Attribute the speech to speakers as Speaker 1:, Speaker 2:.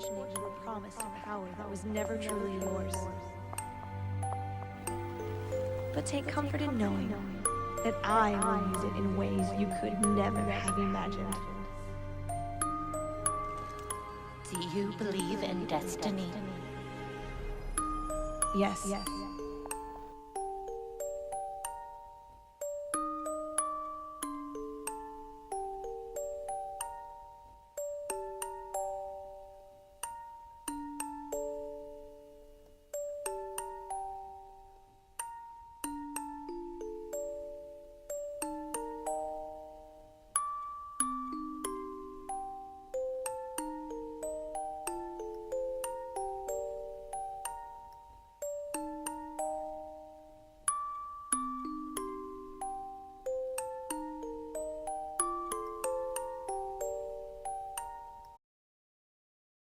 Speaker 1: unfortunately were promised a power that was never truly yours. But take comfort in knowing that I will use it in ways you could never have imagined.
Speaker 2: Do you believe in destiny?
Speaker 1: Yes.